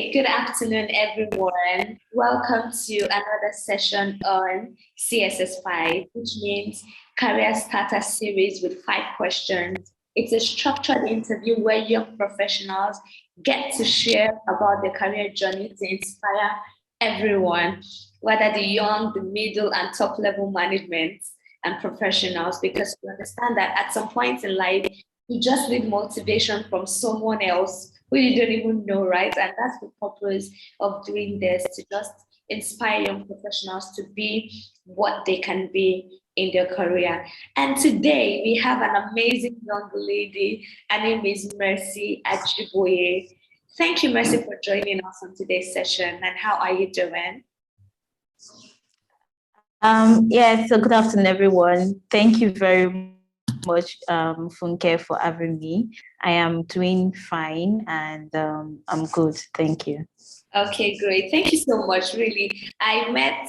Good afternoon, everyone. Welcome to another session on CSS5, which means Career Starter Series with 5 questions. It's a structured interview where young professionals get to share about their career journey to inspire everyone, whether the young, the middle, and top level management and professionals, because we understand that at some point in life, you just need motivation from someone else who you don't even know, right? And that's the purpose of doing this, to just inspire young professionals to be what they can be in their career. And today we have an amazing young lady. Her name is Mercy Ajiboye. Thank you, Mercy, for joining us on today's session. And how are you doing? Yeah, so good afternoon, everyone. Thank you very much, Funke, for having me. I am doing fine and I'm good. Thank you. Okay, great. Thank you so much. Really, I met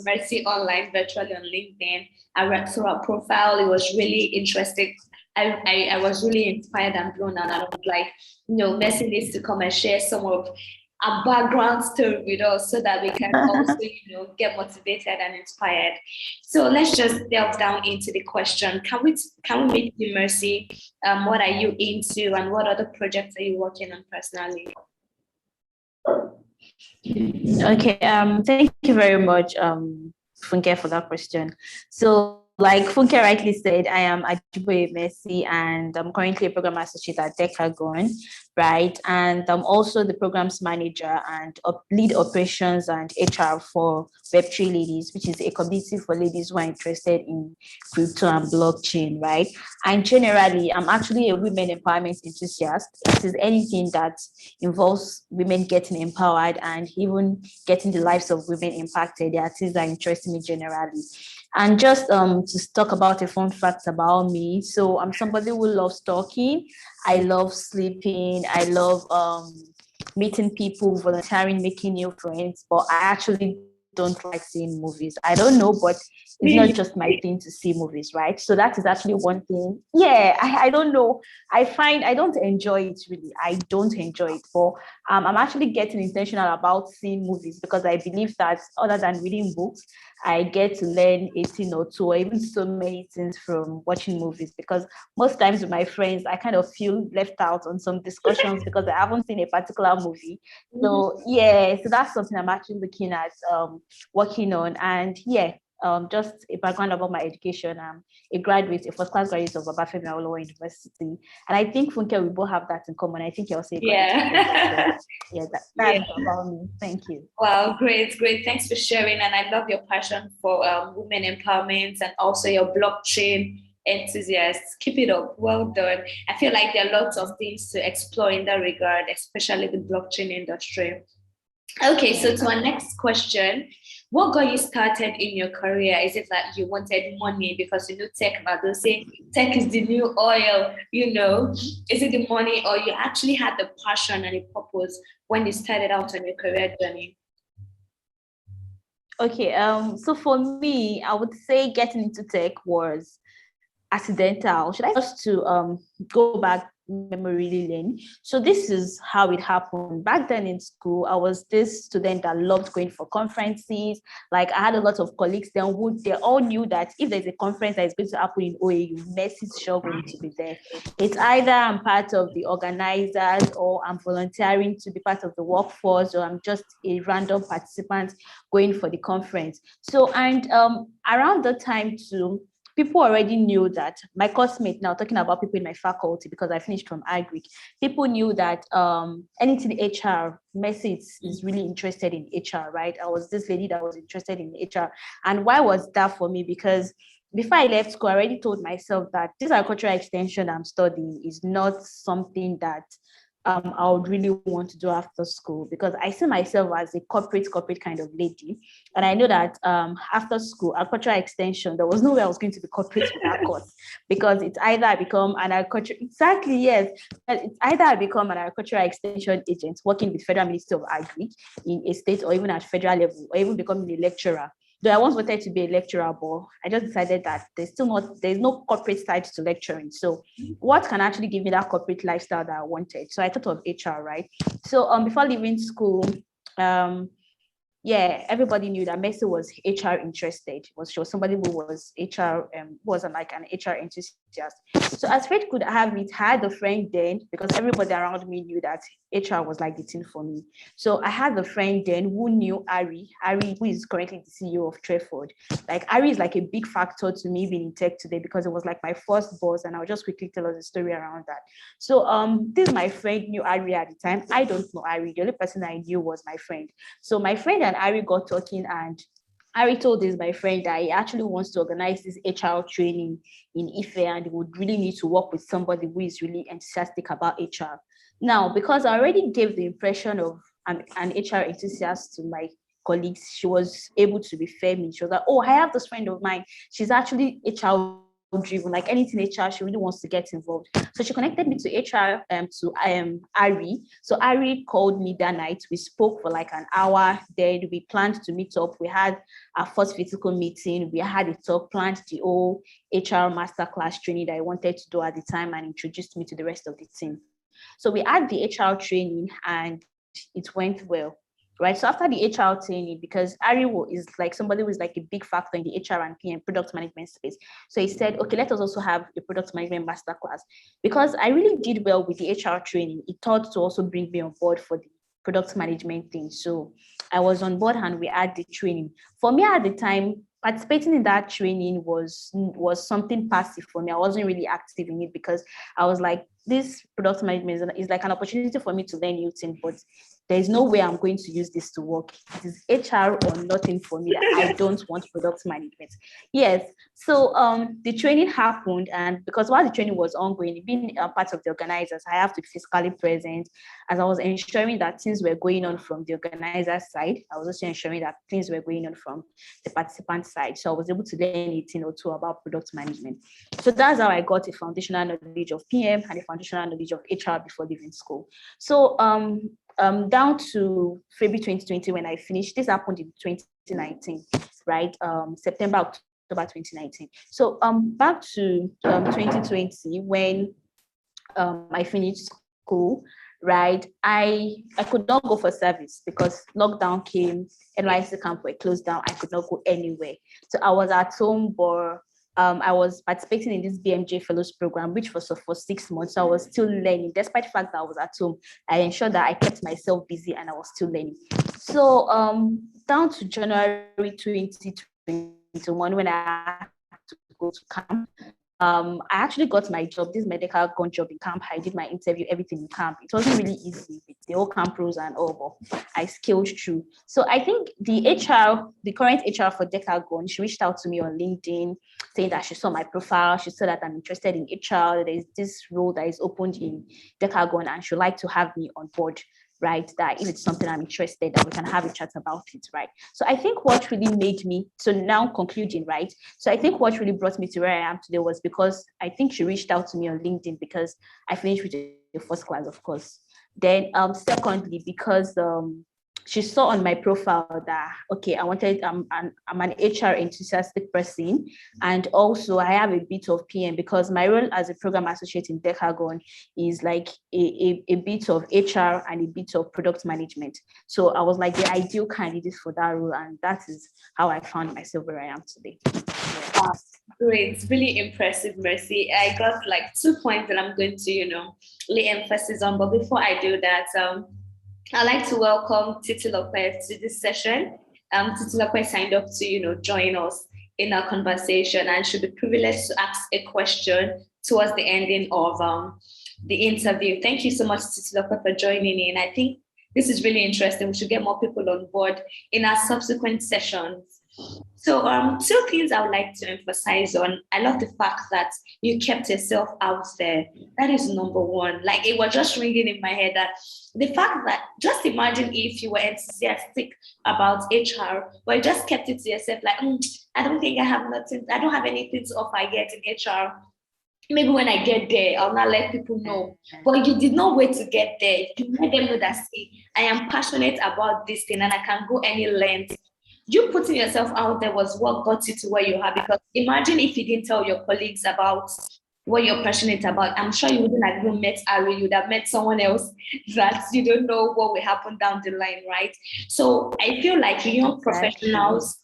Mercy online, virtually on LinkedIn. I read through her profile. It was really interesting. I was really inspired and blown out. I was like, Mercy needs to come and share some of our background story with us so that we can also, get motivated and inspired. So let's just delve down into the question. Can we meet you, Mercy? What are you into and what other projects are you working on personally? Okay, thank you very much, Funke, for that question. So, like Funke rightly said, I am Ajiboye Mercy, and I'm currently a program associate at Decagon, right? And I'm also the programs manager and lead operations and HR for Web3 Ladies, which is a community for ladies who are interested in crypto and blockchain, right? And generally, I'm actually a women empowerment enthusiast. It is anything that involves women getting empowered and even getting the lives of women impacted. They are things that interest me generally. And just to talk about a fun fact about me. So I'm somebody who loves talking. I love sleeping. I love meeting people, volunteering, making new friends. But I actually don't like seeing movies. I don't know, but it's not just my thing to see movies, right? So that is actually one thing. Yeah, I don't know. I don't enjoy it really. I don't enjoy it. But I'm actually getting intentional about seeing movies because I believe that other than reading books, I get to learn a thing or two, or even so many things from watching movies. Because most times with my friends, I kind of feel left out on some discussions because I haven't seen a particular movie. So yeah, so that's something I'm actually looking at working on. And yeah, just a background about my education. I'm a graduate, a first class graduate of Obafemi Awolowo University. And I think Funke, we both have that in common. I think you're also a graduate. Yeah, that's about me. Thank you. Wow, great. Thanks for sharing. And I love your passion for women empowerment and also your blockchain enthusiasts. Keep it up. Well done. I feel like there are lots of things to explore in that regard, especially the blockchain industry. Okay, so to our next question, what got you started in your career? Is it that you wanted money because tech, but they'll say tech is the new oil, Is it the money, or you actually had the passion and the purpose when you started out on your career journey? Okay, so for me, I would say getting into tech was accidental. Should I just to go back memory lane? So this is how it happened. Back then in school, I was this student that loved going for conferences. Like I had a lot of colleagues then who they all knew that if there's a conference that is going to happen in OAU, Messi is sure going to be there. It's either I'm part of the organizers or I'm volunteering to be part of the workforce, or I'm just a random participant going for the conference. So and around the time too, people already knew that my coursemate, now talking about people in my faculty, because I finished from Agric, people knew that anything HR, Messi is really interested in HR, right? I was this lady that was interested in HR. And why was that for me? Because before I left school, I already told myself that this agricultural extension I'm studying is not something that I would really want to do after school, because I see myself as a corporate kind of lady. And I know that after school, agricultural extension, there was no way I was going to be corporate with that course, because it's either I become an agriculture, exactly, yes. It's either I become an agricultural extension agent working with Federal Ministry of Agri in a state or even at federal level, or even becoming a lecturer Though I once wanted to be a lecturer, but I just decided that there's no corporate side to lecturing. So what can actually give me that corporate lifestyle that I wanted? So I thought of HR, right? So before leaving school, yeah, everybody knew that Messi was HR interested. She was somebody who was HR, wasn't like an HR enthusiast. So as fate could have it, I had a friend then, because everybody around me knew that HR was like the thing for me. So I had a friend then who knew Ari, who is currently the CEO of Treford. Like Ari is like a big factor to me being in tech today, because it was like my first boss, and I'll just quickly tell us a story around that. So this my friend knew Ari at the time. I don't know Ari. The only person I knew was my friend. So my friend and Ari got talking, and Ari told this my friend that he actually wants to organize this HR training in Ife, and he would really need to work with somebody who is really enthusiastic about HR. Now, because I already gave the impression of an HR enthusiast to my colleagues, she was able to refer me. She was like, oh, I have this friend of mine. She's actually HR driven, like anything HR, she really wants to get involved. So she connected me to HR, to Ari. So Ari called me that night. We spoke for like an hour. Then we planned to meet up. We had our first physical meeting. We had a talk, planned the whole HR masterclass training that I wanted to do at the time, and introduced me to the rest of the team. So we had the HR training, and it went well. Right. So after the HR training, because Ari is like somebody who is like a big factor in the HR and PM product management space. So he said, okay, let us also have a product management masterclass. Because I really did well with the HR training, he thought to also bring me on board for the product management thing. So I was on board, and we had the training. For me at the time, participating in that training was something passive for me. I wasn't really active in it, because I was like, this product management is like an opportunity for me to learn new things, but there's no way I'm going to use this to work. It is HR or nothing for me. That I don't want product management. Yes. So the training happened, and because while the training was ongoing, being a part of the organizers, I have to be physically present, as I was ensuring that things were going on from the organizer side. I was also ensuring that things were going on from the participant side. So I was able to learn a thing or two about product management. So that's how I got a foundational knowledge of PM and a foundational knowledge of HR before leaving school. So down to February 2020 when I finished. This happened in 2019, right? September, October 2019. So back to 2020 when I finished school, right? I could not go for service because lockdown came, NYC camp were closed down. I could not go anywhere. So I was at home, but I was participating in this BMJ Fellows program, which was for 6 months. So I was still learning. Despite the fact that I was at home, I ensured that I kept myself busy and I was still learning. So down to January 2021, when I had to go to camp, I actually got my job, this medical gun job in camp. I did my interview, everything in camp. It wasn't really easy with the whole camp rules and all, but I scaled through. So I think the current HR for Decagon, she reached out to me on LinkedIn saying that she saw my profile. She saw that I'm interested in HR. There's this role that is opened in Decagon, and she'd like to have me on board, right? That if it's something I'm interested, that we can have a chat about it, right? So I think what really made me, so now concluding, right? So I think what really brought me to where I am today was because I think she reached out to me on LinkedIn because I finished with the first class, of course. Then secondly, because she saw on my profile that, okay, I'm an HR enthusiastic person. And also I have a bit of PM because my role as a program associate in Decagon is like a bit of HR and a bit of product management. So I was like the ideal candidate for that role. And that is how I found myself where I am today. Wow. Great. It's really impressive, Mercy. I got like 2 points that I'm going to, lay emphasis on. But before I do that, I'd like to welcome Titilope to this session. Titilope signed up to, join us in our conversation, and should be privileged to ask a question towards the ending of the interview. Thank you so much, Titilope, for joining in. I think this is really interesting. We should get more people on board in our subsequent sessions. So 2 things I would like to emphasize on. I love the fact that you kept yourself out there. That is number one. Like, it was just ringing in my head that the fact that, just imagine if you were enthusiastic about HR, but you just kept it to yourself, like, I don't have anything to offer yet in HR. Maybe when I get there, I'll not let people know. But you did not wait to get there. You let them know that, see, I am passionate about this thing and I can go any length you putting yourself out there was what got you to where you are. Because imagine if you didn't tell your colleagues about what you're passionate about. I'm sure you wouldn't have even met Ari, you would have met someone else that you don't know what will happen down the line, right? So I feel like young professionals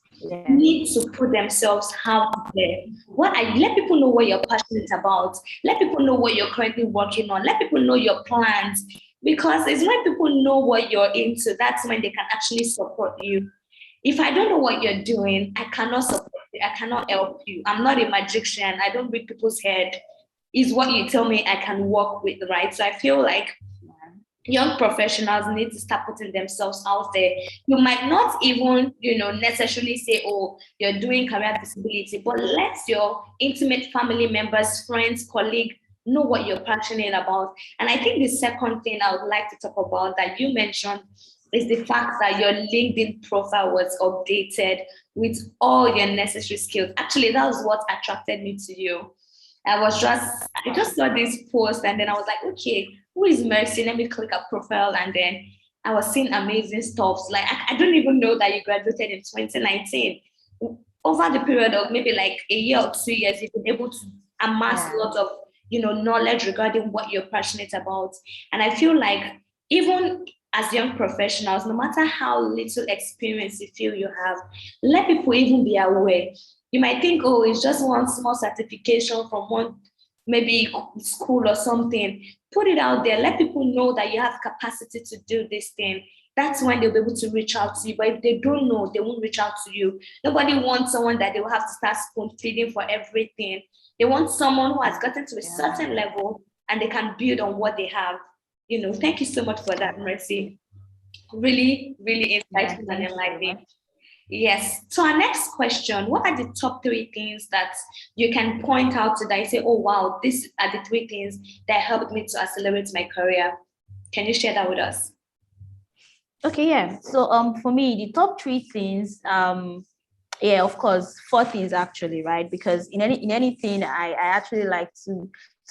need to put themselves out there. Let people know what you're passionate about. Let people know what you're currently working on. Let people know your plans. Because it's when people know what you're into, that's when they can actually support you. If I don't know what you're doing, I cannot support you. I cannot help you. I'm not a magician. I don't read people's head. Is what you tell me I can work with, right? So I feel like young professionals need to start putting themselves out there. You might not even, necessarily say, oh, you're doing career visibility, but let your intimate family members, friends, colleagues know what you're passionate about. And I think the second thing I would like to talk about that you mentioned is the fact that your LinkedIn profile was updated with all your necessary skills. Actually, that was what attracted me to you. I just saw this post and then I was like, okay, who is Mercy? Let me click her profile. And then I was seeing amazing stuff. Like, I don't even know that you graduated in 2019. Over the period of maybe like a year or 2 years, you've been able to amass a lot of, knowledge regarding what you're passionate about. And I feel like even as young professionals, no matter how little experience you feel you have, let people even be aware. You might think, oh, it's just one small certification from one maybe school or something. Put it out there. Let people know that you have capacity to do this thing. That's when they'll be able to reach out to you. But if they don't know, they won't reach out to you. Nobody wants someone that they will have to start spoon feeding for everything. They want someone who has gotten to a certain level and they can build on what they have. Thank you so much for that, Mercy. Really, really insightful and enlightening. Yes. So our next question, what are the top three things that you can point out to that you say, oh, wow, these are the three things that helped me to accelerate my career? Can you share that with us? Okay, yeah. So for me, the top three things, yeah, of course, four things actually, right? Because in anything, I actually like to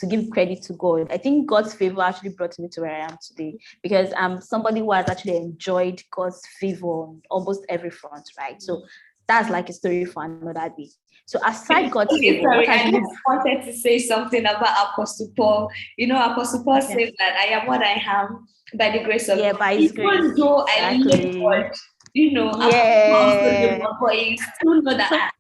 give credit to God. I think God's favor actually brought me to where I am today because I'm somebody who has actually enjoyed God's favor on almost every front, right? So that's like a story for another day. So aside God's favor, sorry, I just wanted to say something about Apostle Paul. Apostle Paul says that I am what I am by the grace of God. By His grace. Even though I labor, yeah. but you still know that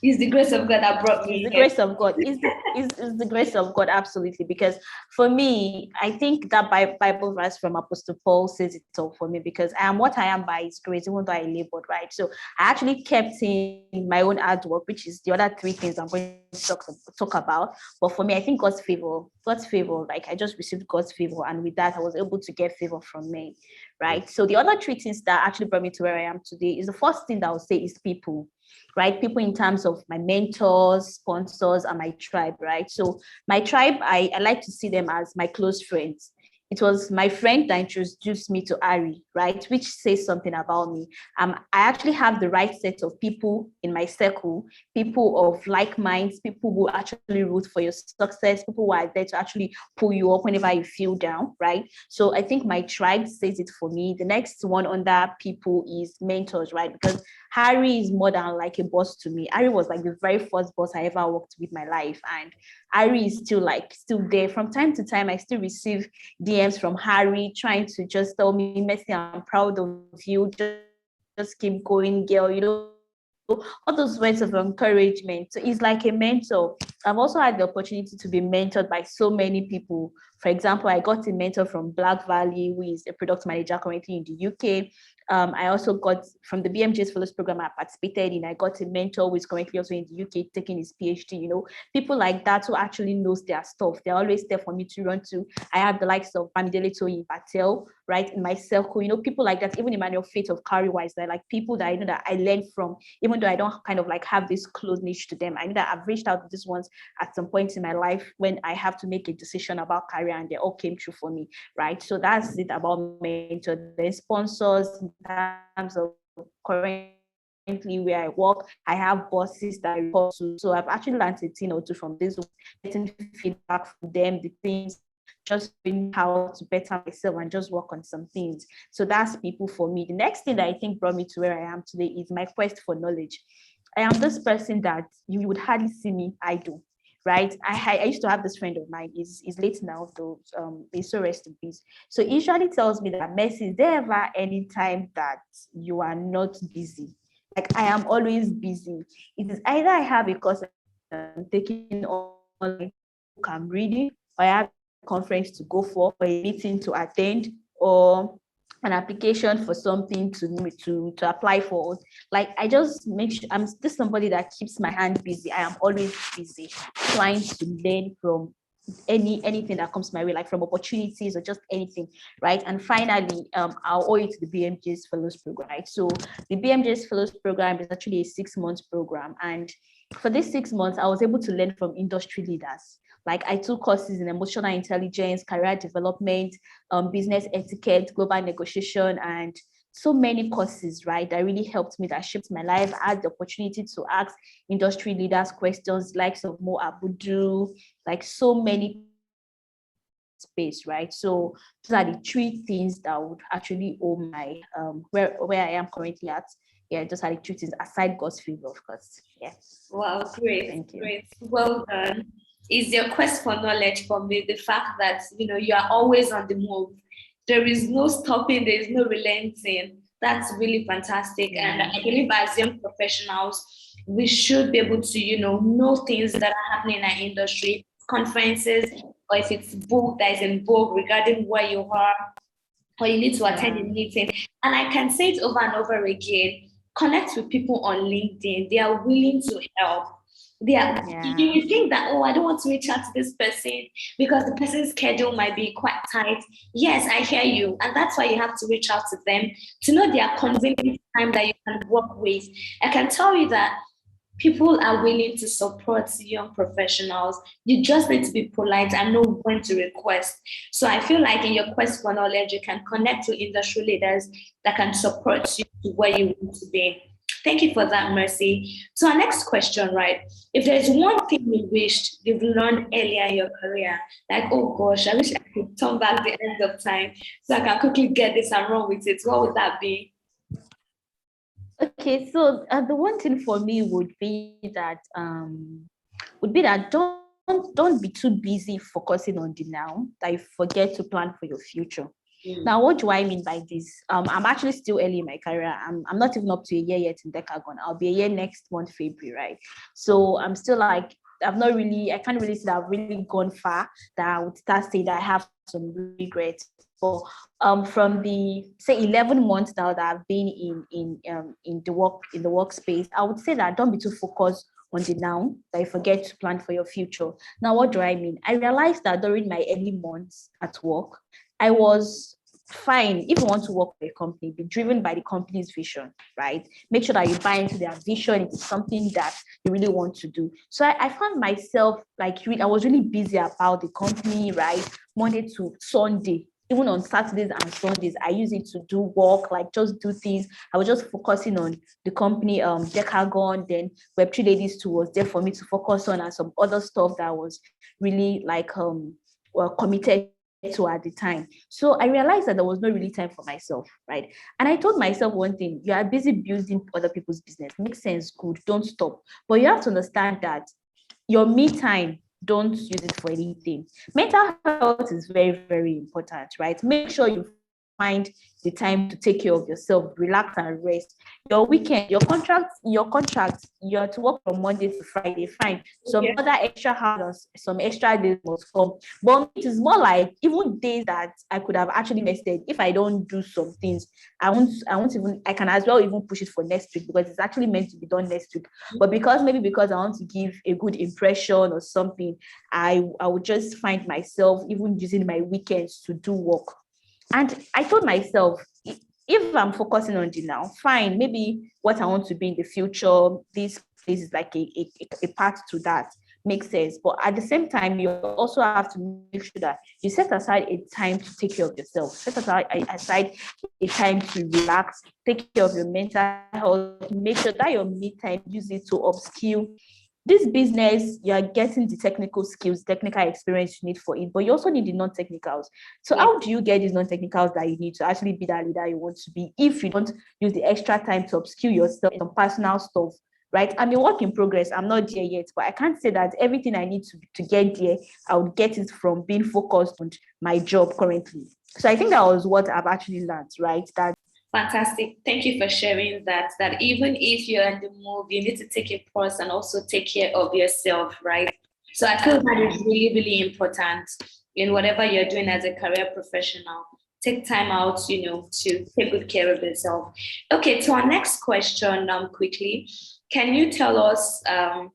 it's the grace of God that brought me here. The grace of God. It's the grace of God, absolutely. Because for me, I think that Bible verse from Apostle Paul says it all for me because I am what I am by His grace, even though I labored, right? So I actually kept in my own hard work, which is the other three things I'm going to talk about. But for me, I think God's favor, like I just received God's favor. And with that, I was able to get favor from men, right? So the other three things that actually brought me to where I am today is the first thing that I would say is people. Right? People in terms of my mentors, sponsors, and my tribe, right? So my tribe, I like to see them as my close friends. It was my friend that introduced me to Ari, right? Which says something about me. I actually have the right set of people in my circle, people of like minds, people who actually root for your success, people who are there to actually pull you up whenever you feel down, right? So I think my tribe says it for me. The next one under people is mentors, right? Because Harry is more than like a boss to me. Harry was like the very first boss I ever worked with in my life. And Harry is still there. From time to time, I still receive DMs from Harry trying to just tell me, Messi, I'm proud of you. Just keep going, girl. All those words of encouragement. So he's like a mentor. I've also had the opportunity to be mentored by so many people. For example, I got a mentor from Black Valley, who is a product manager currently in the UK. I also got from the BMJ's Fellows Program I participated in. I got a mentor who is currently also in the UK taking his PhD. People like that who actually knows their stuff. They're always there for me to run to. I have the likes of Bamidele Toyin Patel, right, in my circle. People like that. Even Emmanuel Faith of Carry-Wise, they're like people that I know that I learned from, even though I don't kind of like have this close niche to them. I know that I've reached out to these ones at some point in my life when I have to make a decision about career, and they all came true for me, right? So that's it about mentor. The sponsors in terms of currently where I work, I have bosses that I report to. So I've actually learned a thing or two from this, getting feedback from them, the things just learning how to better myself and just work on some things. So that's people for me. The next thing that I think brought me to where I am today is my quest for knowledge. I am this person that you would hardly see me idle, right? I used to have this friend of mine. He's late now, though. He's so rest in peace. So he usually tells me that, Messi, is there ever any time that you are not busy? Like, I am always busy. It is either I have a course I'm taking online, I'm reading, or I have a conference to go for, or a meeting to attend, or an application for something to apply for. Like, I just make sure I'm just somebody that keeps my hand busy. I am always busy trying to learn from anything that comes my way, like from opportunities or just anything, right? And finally, I'll owe it to the BMJ's Fellows Program, right? So the BMJ's Fellows Program is actually a 6-month program, and for this 6 months, I was able to learn from industry leaders. Like, I took courses in emotional intelligence, career development, business etiquette, global negotiation, and so many courses, right, that really helped me, that shaped my life. I had the opportunity to ask industry leaders questions, likes of Mo Abudu, like so many space, right? So those are the 3 things that would actually owe my where I am currently at. Yeah, those are the 3 things aside God's favor, of course. Yeah. Wow, great, Thank you. great. Well done. Is your quest for knowledge for me the fact that you are always on the move. There is no stopping, there is no relenting. That's really fantastic. And I believe as young professionals, we should be able to, know things that are happening in our industry, conferences, or if it's book that is in vogue regarding where you are, or you need to attend a meeting. And I can say it over and over again, connect with people on LinkedIn. They are willing to help. You think that, oh, I don't want to reach out to this person because the person's schedule might be quite tight. Yes, I hear you. And that's why you have to reach out to them to know their convenient time that you can work with. I can tell you that people are willing to support young professionals. You just need to be polite and know when to request. So I feel like in your quest for knowledge, you can connect to industry leaders that can support you to where you want to be. Thank you for that, Mercy. So our next question, right? If there's one thing you wished you've learned earlier in your career, like, oh gosh, I wish I could turn back the end of time so I can quickly get this and run with it, what would that be? Okay, so the one thing for me would be that don't be too busy focusing on the now that you forget to plan for your future. Now, what do I mean by this? I'm actually still early in my career. I'm not even up to a year yet in Decagon. I'll be a year next month, February, right? So I'm still like, I can't really say that I've really gone far, that I would start saying that I have some regrets. But from the, say, 11 months now that I've been in the workspace, I would say that don't be too focused on the now, that you forget to plan for your future. Now, what do I mean? I realized that during my early months at work, I was fine. If you want to work for a company, be driven by the company's vision, right? Make sure that you buy into their vision. It's something that you really want to do. So I found myself like, I was really busy about the company, right? Monday to Sunday. Even on Saturdays and Sundays, I use it to do work, like just do things. I was just focusing on the company, Decagon, then Web3 Ladies 2 was there for me to focus on, and some other stuff that was really like committed to at the time. So I realized that there was no really time for myself, right? And I told myself one thing: you are busy building other people's business. Makes sense, good, don't stop. But you have to understand that your me time, don't use it for anything. Mental health is very, very important, right? Make sure you find the time to take care of yourself, relax and rest. Your weekend, your contract, you're to work from Monday to Friday, fine. Some other extra hours, some extra days must come. But it is more like even days that I could have actually rested. If I don't do some things, I can as well even push it for next week because it's actually meant to be done next week. But because I want to give a good impression or something, I would just find myself even using my weekends to do work. And I told myself, if I'm focusing on the now, fine, maybe what I want to be in the future, this place is like a path to that. Makes sense. But at the same time, you also have to make sure that you set aside a time to take care of yourself. Set aside a time to relax, take care of your mental health, make sure that your me time, use it to upskill, this business, you are getting the technical skills, technical experience you need for it, but you also need the non-technicals. So how do you get these non-technicals that you need to actually be that leader you want to be if you don't use the extra time to upskill yourself in some personal stuff, right? I'm a work in progress. I'm not there yet, but I can't say that everything I need to get there, I would get it from being focused on my job currently. So I think that was what I've actually learned, right? That Fantastic. Thank you for sharing that. That even if you're in the move, you need to take a pause and also take care of yourself, right? So I feel that is really, really important in whatever you're doing as a career professional. Take time out, to take good care of yourself. Okay, to our next question, quickly, can you tell us? I'm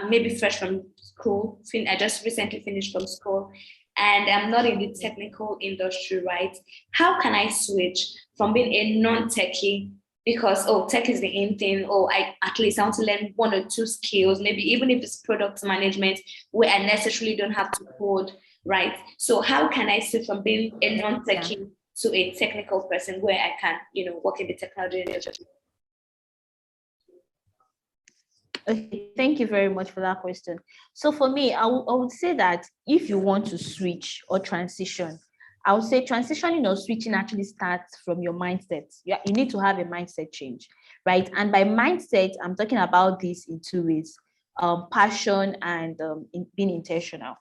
maybe fresh from school. I just recently finished from school, and I'm not in the technical industry, right? How can I switch from being a non-techie because tech is the in thing, or I at least I want to learn one or two skills, maybe even if it's product management where I necessarily don't have to code, right? So how can I switch from being a non-techie to a technical person where I can, work in the technology industry? Okay, thank you very much for that question. So for me, I would say that if you want to switch or transition, I would say transitioning or switching actually starts from your mindset. You need to have a mindset change, right? And by mindset, I'm talking about this in two ways: passion and being intentional,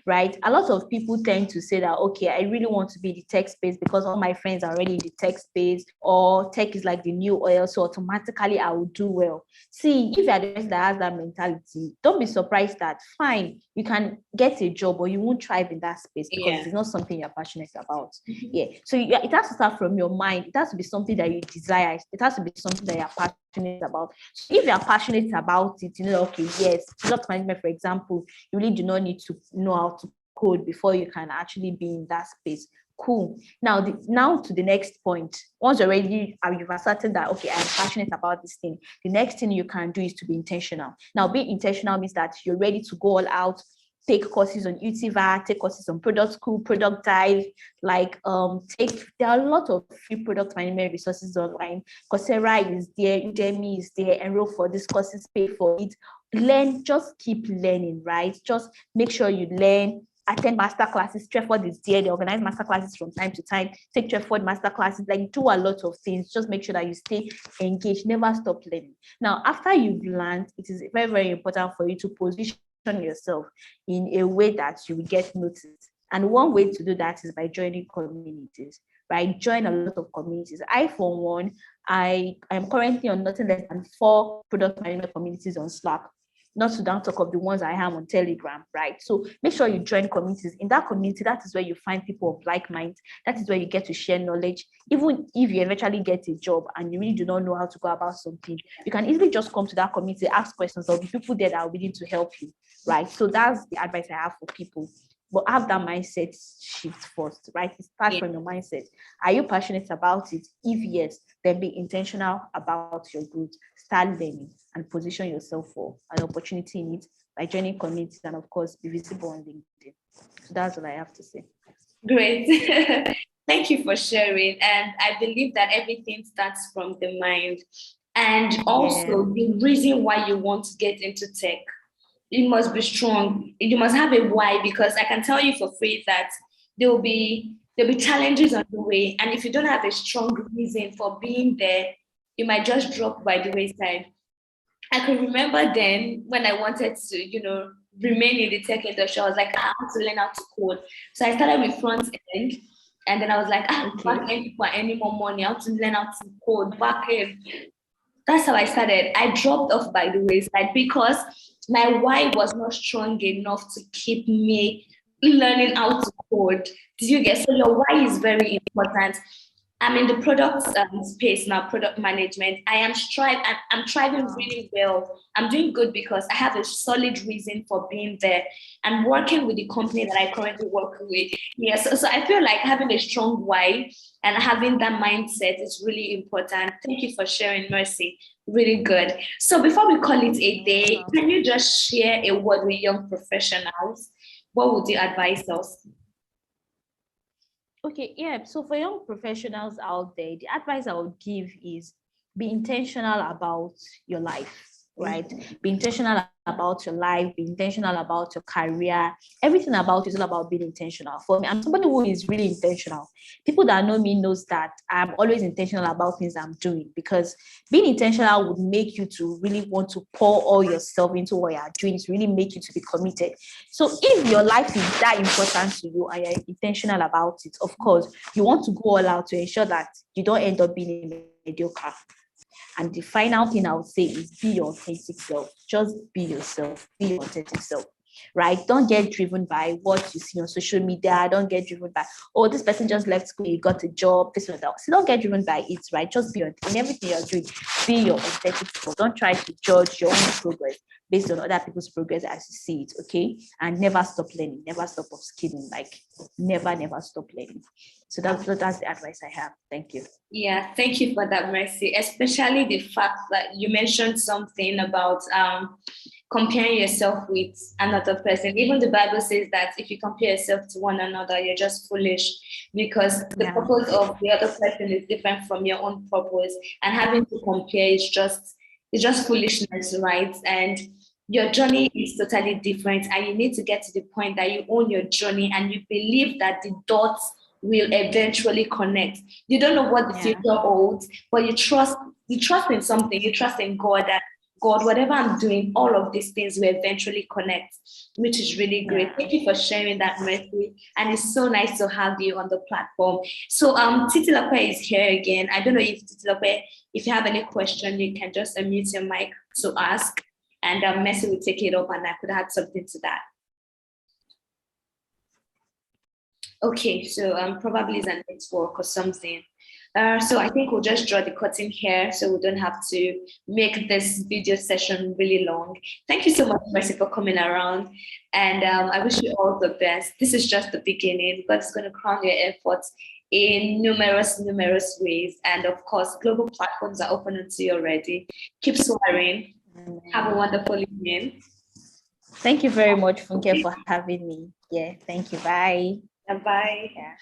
right? A lot of people tend to say that, okay, I really want to be in the tech space because all my friends are already in the tech space, or tech is like the new oil, so automatically I will do well. See, if you're the person that has that mentality, don't be surprised that fine, you can get a job, but you won't thrive in that space because it's not something you're passionate about. Yeah. So it has to start from your mind. It has to be something that you desire. It has to be something that you're passionate about. So if you're passionate about it, okay, yes, product management, for example, you really do not need to know how to code before you can actually be in that space. Cool. Now, to the next point. Once already you've asserted that, okay, I'm passionate about this thing, the next thing you can do is to be intentional. Now, being intentional means that you're ready to go all out, take courses on UTVA, take courses on product school, product dive, there are a lot of free product management resources online. Coursera is there, Udemy is there, enroll for these courses, pay for it. Learn, just keep learning, right? Just make sure you learn, attend master classes. Treford is there. They organize master classes from time to time. Take Treford master classes. Do a lot of things. Just make sure that you stay engaged. Never stop learning. Now, after you've learned, it is very, very important for you to position yourself in a way that you will get noticed. And one way to do that is by joining communities, right? Join a lot of communities. I, for one, I am currently on nothing less than 4 product management communities on Slack. Not to down talk of the ones I have on Telegram, right? So make sure you join communities. In that community, that is where you find people of like mind. That is where you get to share knowledge. Even if you eventually get a job and you really do not know how to go about something, you can easily just come to that community, ask questions. There'll be people there that are willing to help you, right? So that's the advice I have for people. But have that mindset shift first, right? It starts from your mindset. Are you passionate about it? If yes, then be intentional about your growth. Start learning and position yourself for an opportunity in it by joining communities and, of course, be visible on LinkedIn. So that's what I have to say. Great. Thank you for sharing. And I believe that everything starts from the mind. And also the reason why you want to get into tech, you must be strong. You must have a why, because I can tell you for free that there'll be challenges on the way. And if you don't have a strong reason for being there, you might just drop by the wayside. I can remember then when I wanted to, remain in the tech industry, I was like, I want to learn how to code. So I started with front end. And then I was like, back end for any more money. I want to learn how to code back end. That's how I started. I dropped off by the wayside because my why was not strong enough to keep me learning how to code. Did you get? So your why is very important. I'm in the product space now, product management. I'm thriving really well. I'm doing good because I have a solid reason for being there and working with the company that I currently work with. Yes, so I feel like having a strong why and having that mindset is really important. Thank you for sharing, Mercy. Really good. So before we call it a day, can you just share a word with young professionals? What would you advise us? Okay, yeah. So for young professionals out there, the advice I would give is be intentional about your life. right? Be intentional about your life, be intentional about your career. Everything about it is all about being intentional. For me, I'm somebody who is really intentional. People that know me knows that I'm always intentional about things I'm doing, because being intentional would make you to really want to pour all yourself into what you're doing, to really make you to be committed. So if your life is that important to you and you're intentional about it, of course, you want to go all out to ensure that you don't end up being a mediocre. And the final thing I would say is be your authentic self. Just be yourself. Be your authentic self, right? Don't get driven by what you see on social media. Don't get driven by, oh, this person just left school, you got a job, this or that. So don't get driven by it, right? Just be in everything you're doing. Be your authentic self. Don't try to judge your own progress based on other people's progress as you see it, okay? And never stop learning. Never stop upskilling. Like, never stop learning. So that's the advice I have. Thank you. Yeah, thank you for that, Mercy. Especially the fact that you mentioned something about comparing yourself with another person. Even the Bible says that if you compare yourself to one another, you're just foolish, because the purpose of the other person is different from your own purpose, and having to compare is just foolishness, right? And your journey is totally different, and you need to get to the point that you own your journey and you believe that the dots will eventually connect. You don't know what the future holds, but you trust in something. You trust in God, that God, whatever I'm doing, all of these things will eventually connect, which is really great. Thank you for sharing that, Mercy. And it's so nice to have you on the platform. So Titilape is here again. I don't know if Titilape, if you have any question, you can just unmute your mic to ask, and Mercy will take it up, and I could add something to that. Okay, so probably it's a network or something. So I think we'll just draw the curtain here, so we don't have to make this video session really long. Thank you so much, Mercy, for coming around. And I wish you all the best. This is just the beginning. God's going to crown your efforts in numerous ways. And of course, global platforms are open to you already. Keep soaring. Have a wonderful evening. Thank you very much, Funke, for having me. Yeah, thank you. Bye. Bye. Yeah.